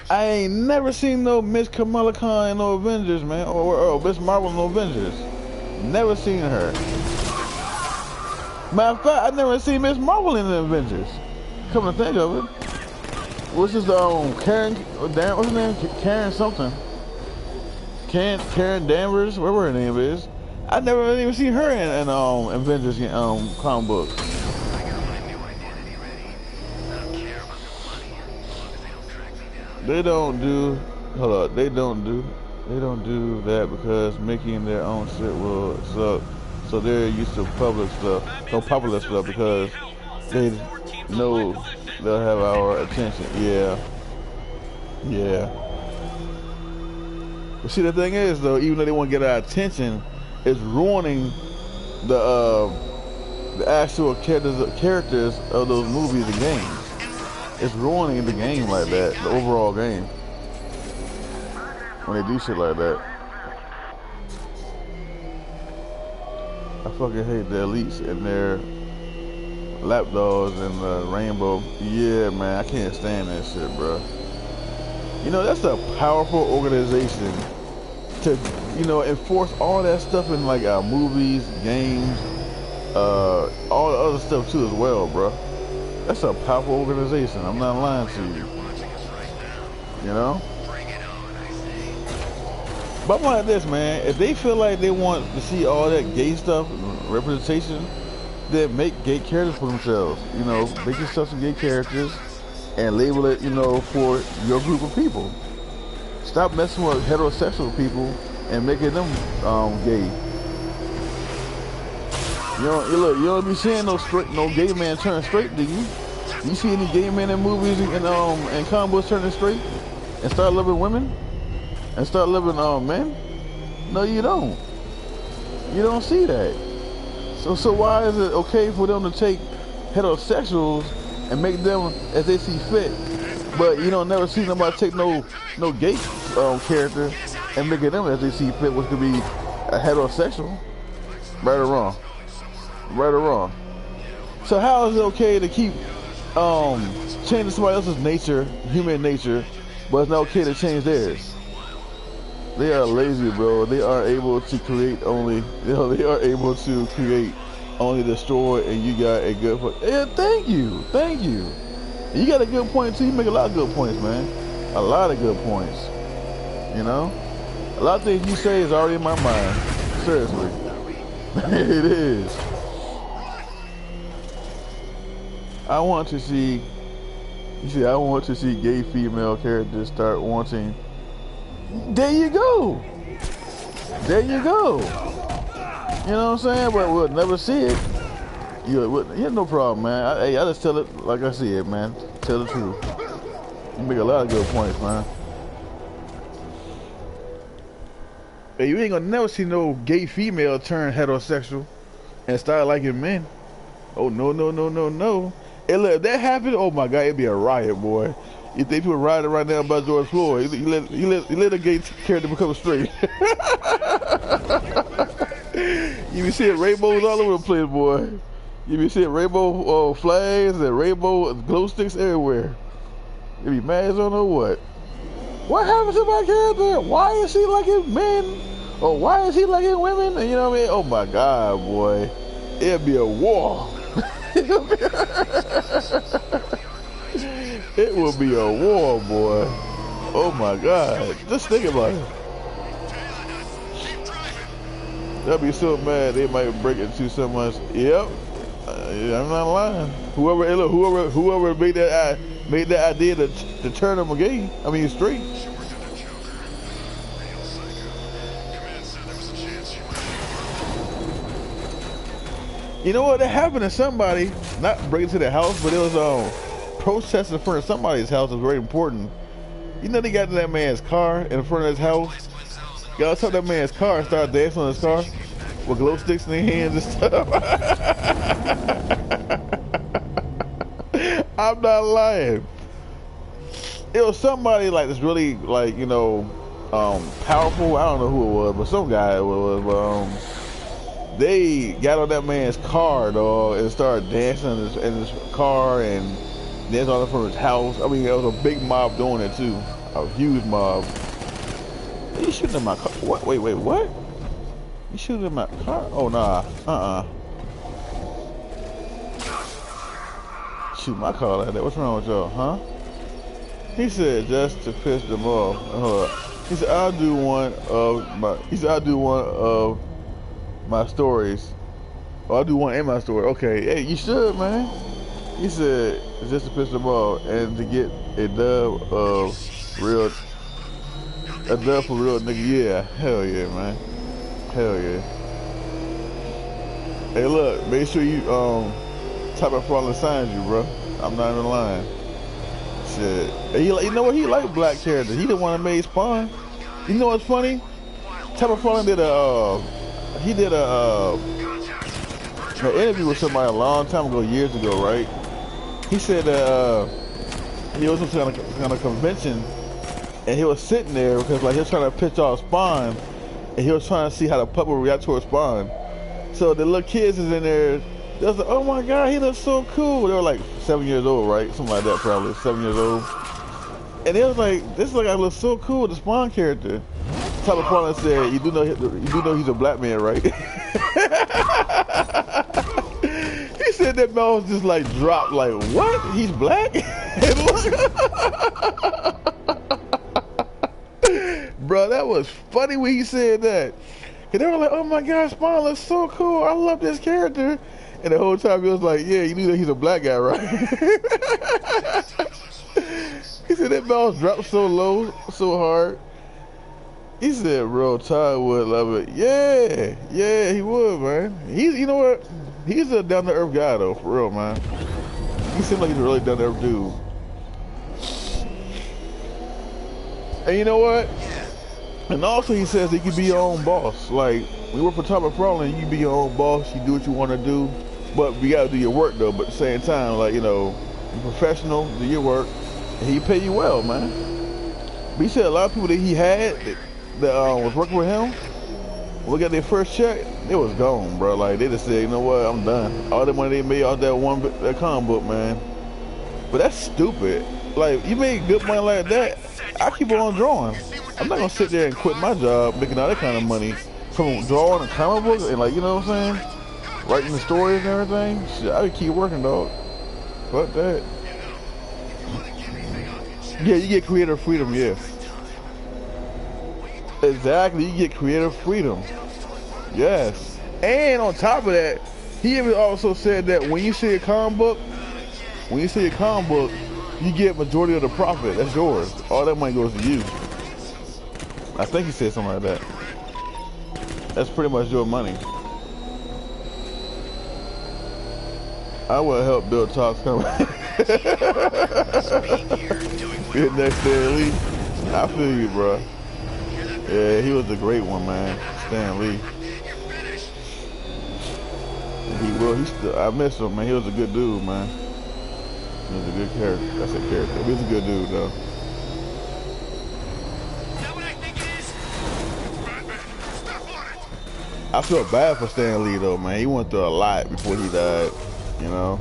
I ain't never seen no Miss Kamala Khan in no Avengers, man, or Miss Marvel in no Avengers. Never seen her. Matter of fact, I never seen Miss Marvel in the Avengers. Come to think of it, what's his Karen? What's her name? Karen something. Karen Danvers, whatever her name is. I never even seen her in Avengers comic books. They don't do. Hold up. They don't do that because making their own shit will suck. So they're used to public stuff, no popular stuff, because they know they'll have our attention. Yeah. But see, the thing is, though, even though they want to get our attention, it's ruining the actual characters of those movies and games. It's ruining the game like that, the overall game, when they do shit like that. I fucking hate the elites and their lapdogs and the rainbow. Yeah, man, I can't stand that shit, bro. You know, that's a powerful organization to, you know, enforce all that stuff in like our movies, games, all the other stuff too as well, bro. That's a powerful organization. I'm not lying to you. You know? But I'm like this, man. If they feel like they want to see all that gay stuff, representation, then make gay characters for themselves. You know, make yourself some gay characters and label it, you know, for your group of people. Stop messing with heterosexual people and making them gay. You don't be seeing no gay man turn straight, do you? You see any gay men in movies and comic books turning straight and start loving women and start loving men? No, you don't. You don't see that. So why is it okay for them to take heterosexuals and make them as they see fit, but you don't never see nobody take no gay character and make them as they see fit, which could be a heterosexual, right or wrong? Right or wrong. So how is it okay to keep changing somebody else's nature, human nature, but it's not okay to change theirs? They are lazy, bro. They are able to create only, they are able to create only destroy, and you got a good point. Yeah, thank you. You got a good point too. You make a lot of good points, man. A lot of good points. You know? A lot of things you say is already in my mind. Seriously. It is. I want to see gay female characters start wanting. There you go. You know what I'm saying? But we'll never see it. You have no problem, man. I just tell it like I see it, man. Tell the truth. You make a lot of good points, man. Hey, you ain't gonna never see no gay female turn heterosexual and start liking men. Oh, no. Hey, look, if that happened, oh my God, it'd be a riot, boy. You think people riding right now about George Floyd? You let a gay character become straight. You be seeing rainbows all over the place, boy. You be seeing rainbow flags and rainbow glow sticks everywhere. You be mad as I don't know what. What happened to my character? Why is he liking men? Or why is he liking women? And you know what I mean? Oh my God, boy. It'd be a war. It will be a war, boy. Oh my God. Just think about it. They'll be so mad they might break into so much. Yep. I'm not lying. Whoever made that idea to turn them gay, I mean straight. You know what? That happened to somebody. Not breaking into their house, but it was protesting in front of somebody's house. It was very important. You know they got in that man's car in front of his house. Y'all took that man's car and started dancing on his car with glow sticks in their hands and stuff. I'm not lying. It was somebody like this really like, you know, powerful. I don't know who it was, but some guy it was. But, they got on that man's car, dog, and started dancing in his car and dancing all from his house. I mean, there was a big mob doing it too, a huge mob. You shooting in my car? What? Wait, what? You shooting in my car? Oh nah, Shoot my car like that. What's wrong with y'all, huh? He said just to piss them off. He said I'll do one of my stories. Oh, I'll do one in my story. Okay, hey, you should, man. He said just to piss them off and to get a dub of real. A dub for real nigga, yeah. Hell yeah, man. Hell yeah. Hey look, make sure you type of following signs you, bro. I'm not even lying. Shit. Hey, you know what? He like black characters. He the one that made Spawn. You know what's funny? Type of following did an interview with somebody a long time ago, years ago, right? He said he was at some kind of convention. And he was sitting there because like he was trying to pitch off Spawn, and he was trying to see how the puppet would react towards Spawn. So the little kids is in there. They was like, "Oh my God, he looks so cool." They were like 7 years old, right? Something like that, probably 7 years old. And they was like, "This guy looks so cool, the Spawn character." Tyler Parlin said, "You do know he's a black man, right?" He said that mouth just like dropped, like, "What? He's black?" Bro, that was funny when he said that. And they were like, "Oh my God, Spawn looks so cool. I love this character." And the whole time he was like, "Yeah, you knew that he's a black guy, right?" He said that mouse dropped so low, so hard. He said, "Bro, Todd would love it." Yeah, he would, man. You know what? He's a down to earth guy though, for real, man. He seems like he's a really down to earth dude. And you know what? And also he says that you can be your own boss. Like, when you work for Tom McFarlane, you can be your own boss, you do what you want to do, but you gotta do your work though. But at the same time, like, you know, you're professional, do your work, and he pay you well, man. But he said a lot of people that he had that was working with him, when they got their first check, it was gone, bro. Like, they just said, "You know what, I'm done." All the money they made off that comic book, man. But that's stupid. Like, you made good money like that, I keep on drawing. I'm not gonna sit there and quit my job making all that kind of money from drawing a comic book and, like, you know what I'm saying? Writing the stories and everything. Shit, I would keep working, dog. Fuck that. Yeah, you get creative freedom, yeah. Exactly, you get creative freedom. Yes. And on top of that, he even also said that when you see a comic book, you get majority of the profit. That's yours. All that money goes to you. I think he said something like that. That's pretty much your money. I will help build Todd's company. Be the next Stan Lee. I feel you, bro. Yeah, he was a great one, man. Stan Lee. I miss him, man. He was a good dude, man. He was a good character. That's a character. He was a good dude, though. Is that what I think it is? Step on it! I feel bad for Stan Lee, though, man. He went through a lot before he died, you know?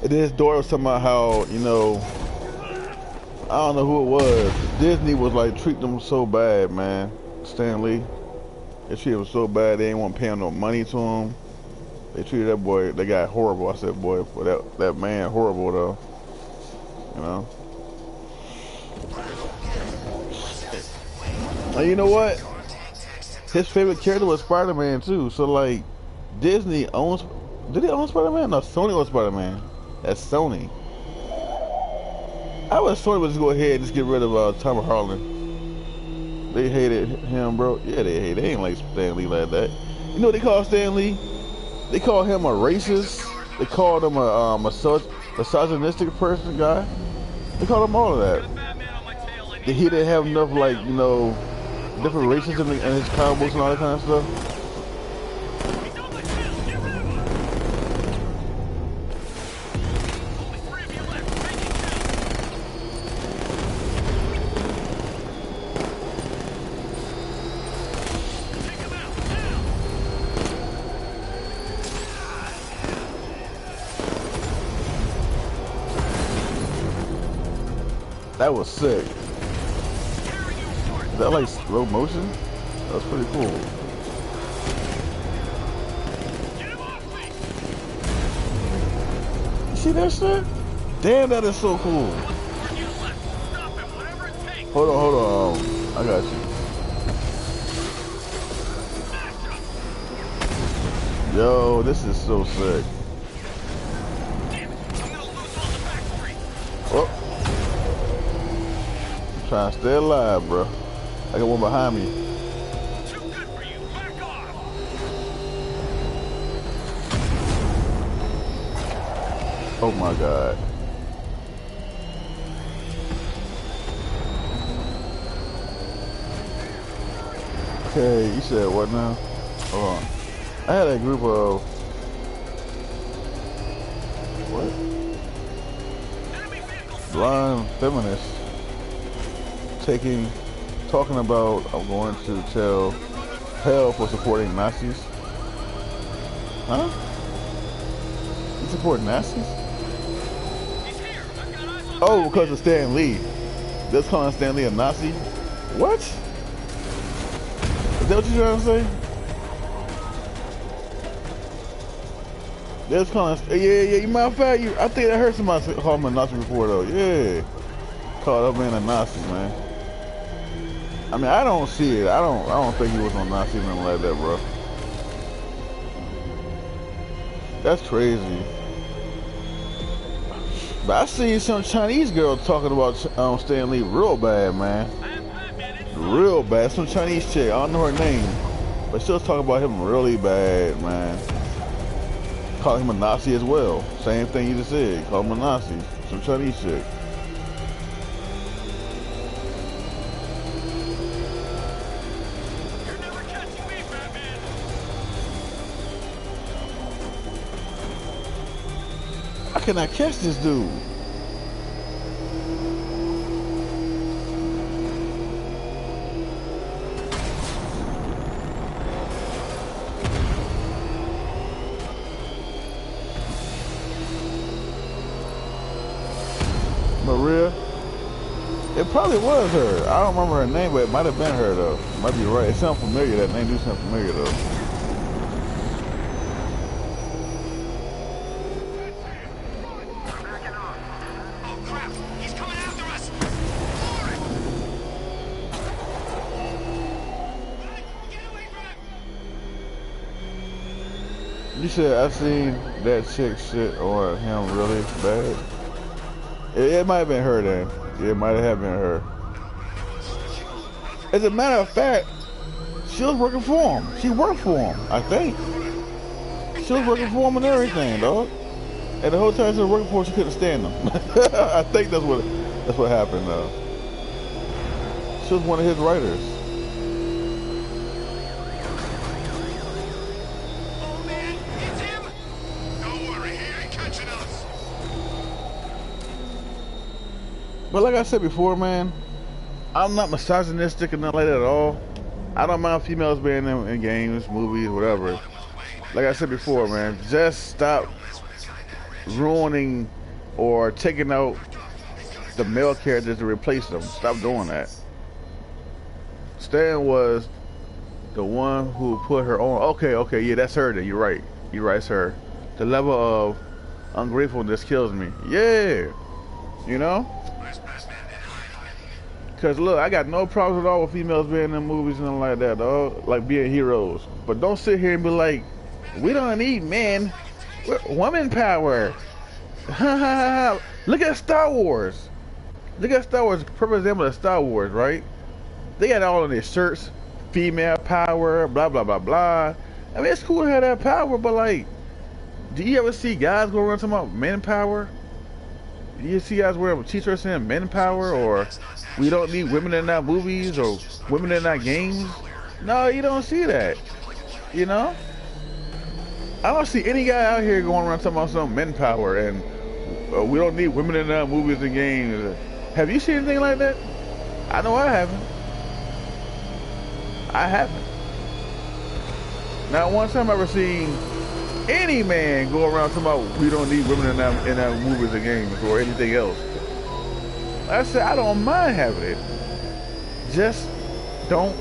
And then his daughter was talking about how, you know, I don't know who it was. Disney was, like, treating him so bad, man. Stan Lee. They treated him so bad, they didn't want to pay him no money to him. They treated that guy horrible. I said, boy, for that man horrible though. You know? And you know what? His favorite character was Spider-Man too. So like, Disney owns, did they own Spider-Man? No, Sony owns Spider-Man. That's Sony. I wish Sony would just go ahead and just get rid of Tom Holland. They hated him, bro. Yeah, they ain't like Stan Lee like that. You know what they call Stan Lee? They call him a racist. They called him a misogynistic person guy. They called him all of that. He didn't have enough, like, you know, different races in his comic books and all that kind of stuff. That was sick. Is that like slow motion? That was pretty cool. You see that shit? Damn, that is so cool. Hold on. I got you. Yo, this is so sick. Oh. Trying to stay alive, bro. I got one behind me. Too good for you. Back off. Oh my god. Okay, you said what now? Hold on. I had a group of what? Blind feminists talking about I'm going to tell hell for supporting Nazis. Huh? You support Nazis? Oh, because of Stan Lee. They're calling Stan Lee a Nazi? What? Is that what you're trying to say? They're calling, yeah, you matter of fact, I think I heard somebody call him a Nazi before though, yeah. Called up being a Nazi, man. I mean, I don't see it. I don't think he was on Nazi or nothing like that, bro. That's crazy. But I seen some Chinese girl talking about Stan Lee real bad, man. Real bad. Some Chinese chick. I don't know her name, but she was talking about him really bad, man. Calling him a Nazi as well. Same thing you just said. Call him a Nazi. Some Chinese chick. How can I catch this dude? Maria? It probably was her. I don't remember her name, but it might have been her though. Might be right. It sounds familiar. That name do sound familiar though. You said I seen that chick shit on him really bad. It might have been her then. It might have been her. As a matter of fact, she was working for him. She worked for him, I think. She was working for him and everything, dog. And the whole time she was working for him, she couldn't stand him. I think that's what happened, though. She was one of his writers. But like I said before, man, I'm not misogynistic or nothing like that at all. I don't mind females being in games, movies, whatever. Like I said before, man, just stop ruining or taking out the male characters to replace them. Stop doing that. Stan was the one who put her on. Okay, yeah, that's her then. You're right, it's her. The level of ungratefulness kills me. Yeah, you know? Cause look, I got no problems at all with females being in movies and like that, dog. Like being heroes. But don't sit here and be like, we don't need men. We're woman power. Look at Star Wars. Look at Star Wars. Perfect example of Star Wars, right? They got all in their shirts, female power, blah blah blah blah. I mean, it's cool to have that power, but like, Do you ever see guys go around talking about men power? Do you see guys wearing t-shirts saying men power, or we don't need women in our movies, or women in our games? No, you don't see that. You know? I don't see any guy out here going around talking about some men power and we don't need women in our movies and games. Have you seen anything like that? I know I haven't. I haven't. Not one time I've ever seen any man go around talking about we don't need women in our movies and games or anything else. Like I said, I don't mind having it. Just don't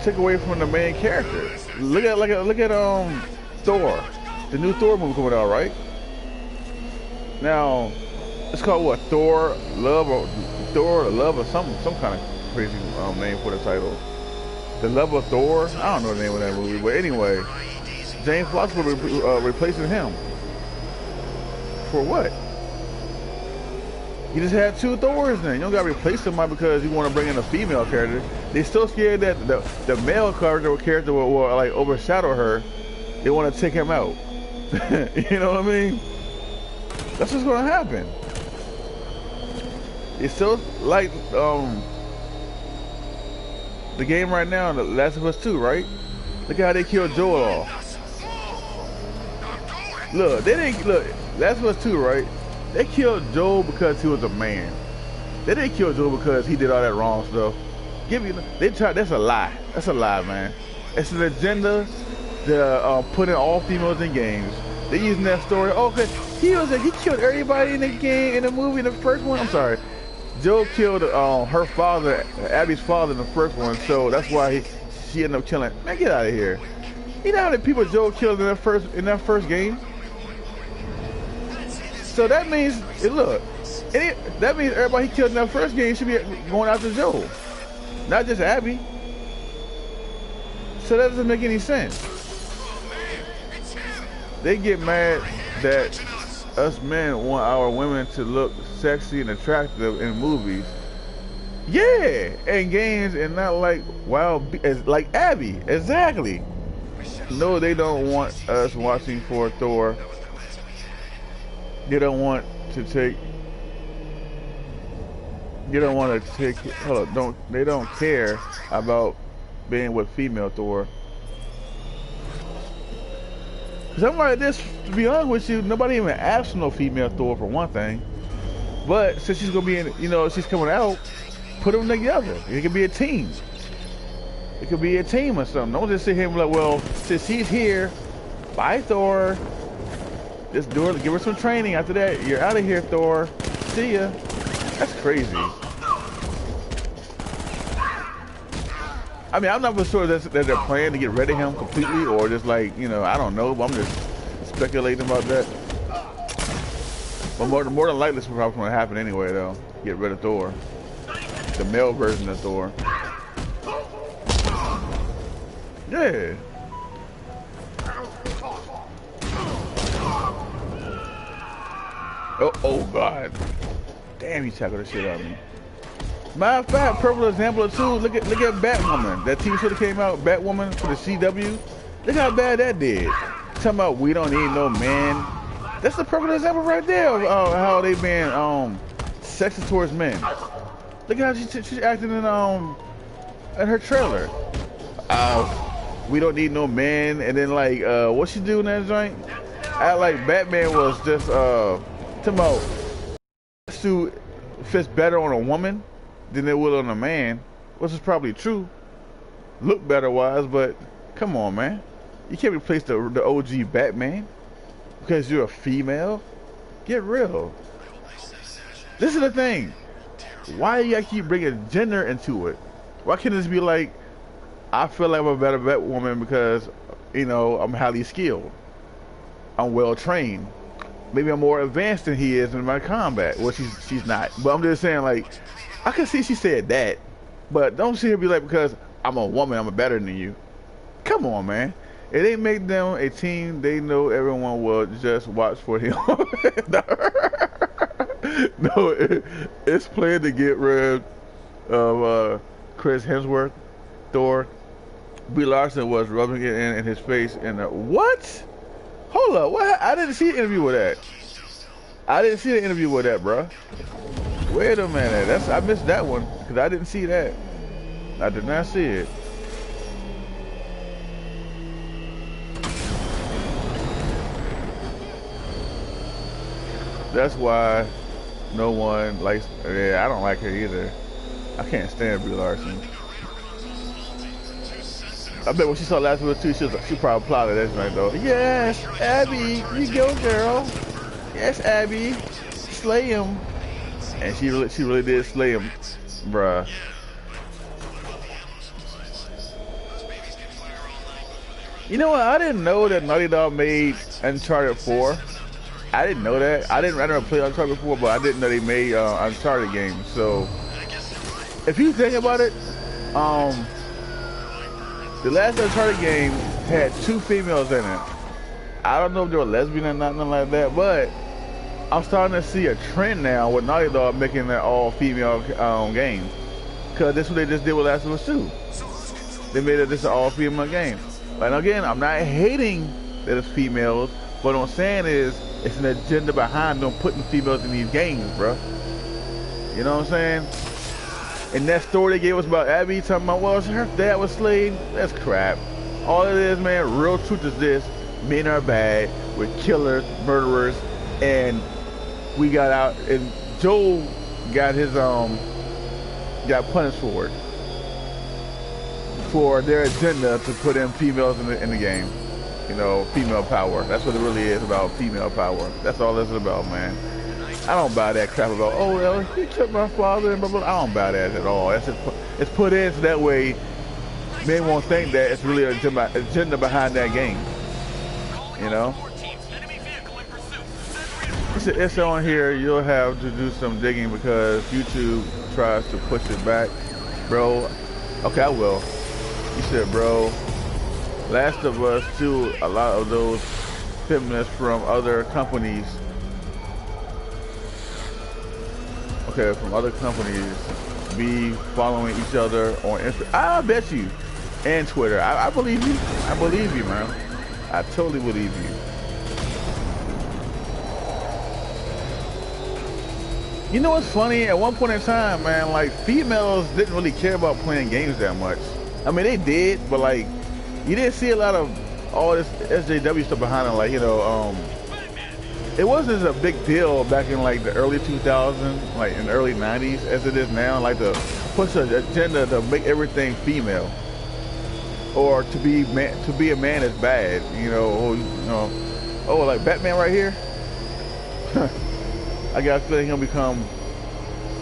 take away from the main character. Look at Thor, the new Thor movie coming out, right? Now it's called what? Thor Love or some kind of crazy name for the title. The Love of Thor. I don't know the name of that movie, but anyway, James Fox will be replacing him. For what? You just had two Thors then. You don't gotta replace somebody because you want to bring in a female character. They're still scared that the male character will like overshadow her. They want to take him out. You know what I mean? That's what's gonna happen. It's still like the game right now, The Last of Us 2, right? Look at how they killed Joel off. Look, they didn't look. Last of Us 2, right? They killed Joel because he was a man. They didn't kill Joel because he did all that wrong stuff. That's a lie. That's a lie, man. It's an agenda to put in all females in games. They're using that story. Oh, cause he killed everybody in the game, in the movie, in the first one. I'm sorry. Joel killed her father, Abby's father, in the first one, so that's why she ended up killing. Man, get out of here. You know how many people Joel killed in that first game? So that means, that means everybody he killed in that first game should be going after Joel, not just Abby. So that doesn't make any sense. They get mad that us men want our women to look sexy and attractive in movies. Yeah, and games, and not like like Abby. Exactly. No, they don't want us watching for Thor. They don't want to take. They don't want to take. They don't care about being with female Thor. Something like this, to be honest with you, nobody even asked for no female Thor for one thing. But since she's gonna be in, she's coming out, put them together. It could be a team. It could be a team or something. Don't just sit here and be like, well, since she's here, bye Thor. Just do it. Give her some training. After that, you're out of here, Thor. See ya. That's crazy. I mean, I'm not for sure that they're planning to get rid of him completely, or just like, I don't know, but I'm just speculating about that. But more than likely, this is probably going to happen anyway, though. Get rid of Thor. The male version of Thor. Yeah. Oh God. Damn, he tackled the shit out of me. Matter of fact, perfect example too. Look at Batwoman. That TV show that came out, Batwoman for the CW. Look how bad that did. Talking about we don't need no man. That's the perfect example right there of how they been sexist towards men. Look at how she's acting in her trailer. We don't need no man, and then like what she do in that joint? Act like Batman was just talking about suit fits better on a woman than it would on a man, which is probably true, look better wise, but come on, man. You can't replace the OG Batman because you're a female. Get real. This is the thing. Why you gotta keep bringing gender into it? Why can't this be like, I feel like I'm a better Batwoman because, I'm highly skilled. I'm well trained. Maybe I'm more advanced than he is in my combat. Well, she's not. But I'm just saying, like, I can see she said that, but don't see her be like, because I'm a woman, I'm better than you. Come on, man. If they make them a team, they know everyone will just watch for him. No, it's planned to get rid of Chris Hemsworth, Thor. Brie Larson was rubbing it in his face and what? Hold up, what? I didn't see the interview with that. I didn't see the interview with that, bro. Wait a minute, I missed that one because I didn't see that. I did not see it. That's why no one likes. Yeah, I don't like her either. I can't stand Brie Larson. I bet when she saw Last of Us 2, she probably applauded that night though. Yes, Abby, you go, girl. Yes, Abby, slay him. And she really did slay him, bruh. You know what? I didn't know that Naughty Dog made Uncharted 4. I didn't know that. I never played Uncharted before, but I didn't know they made Uncharted games. So, if you think about it, the last Uncharted game had 2 females in it. I don't know if they were lesbian or nothing like that, but I'm starting to see a trend now with Naughty Dog making an all-female game. Because that's what they just did with Last of Us 2. They made it just an all-female game. And again, I'm not hating that it's females, but what I'm saying is it's an agenda behind them putting females in these games, bro. You know what I'm saying? And that story they gave us about Abby talking about, well, her dad was slayed, that's crap. All it is, man, real truth is this: men are bad, we're killers, murderers, and we got out, and Joel got his got punished for it, for their agenda to put in females in the game. You know, female power. That's what it really is about, female power. That's all this is about, man. I don't buy that crap about, oh, well, he killed my father and blah, blah. I don't buy that at all. That's just, it's put in so that way men won't think that it's really an agenda behind that game. You know? It's on here. You'll have to do some digging because YouTube tries to push it back. Bro, okay, I will. You said, bro, Last of Us 2, a lot of those feminists from other companies, from other companies, be following each other on Instagram. I bet you, and Twitter. I believe you. I believe you, man. I totally believe you. You know what's funny? At one point in time, man, like, females didn't really care about playing games that much. I mean, they did, but like, you didn't see a lot of all this SJW stuff behind it. Like, you know, it wasn't as a big deal back in like the early 2000s, like in the early 90s, as it is now. Like, to push an agenda to make everything female, or to be a man is bad. You know, oh, like Batman right here. I got a feeling he'll become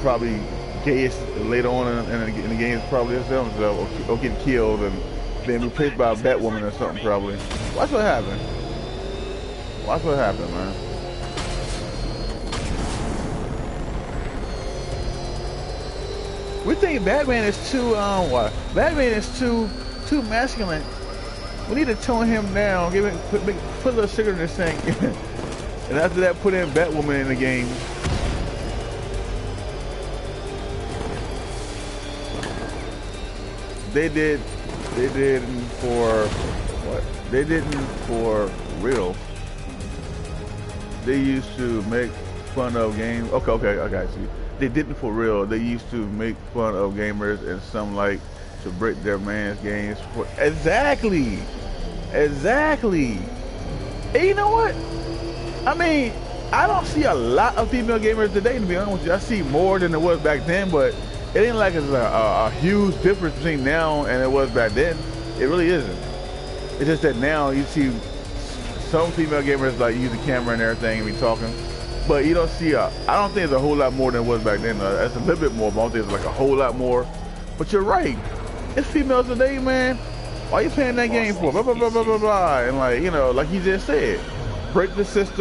probably gayest later on in the games, probably himself, or get killed and then replaced by a Batwoman or something, probably. Watch what happens. Watch what happens, man. We think Batman is too what? Batman is too masculine. We need to tone him down. Put a little sugar in this thing. And after that, put in Batwoman in the game. They didn't for what? They didn't for real. They used to make fun of games. Okay, I got you. They didn't for real. They used to make fun of gamers, and some like to break their man's games. Exactly. And you know what? I mean, I don't see a lot of female gamers today, to be honest with you. I see more than there was back then, but it ain't like it's a huge difference between now and it was back then. It really isn't. It's just that now you see some female gamers like use the camera and everything and be talking, but you don't see I don't think it's a whole lot more than it was back then. It's a little bit more, but I don't think it's like a whole lot more. But you're right. It's females today, man. Why you playing that game for? Blah, blah, blah, blah, blah, blah. And like, you know, like he just said, break the system.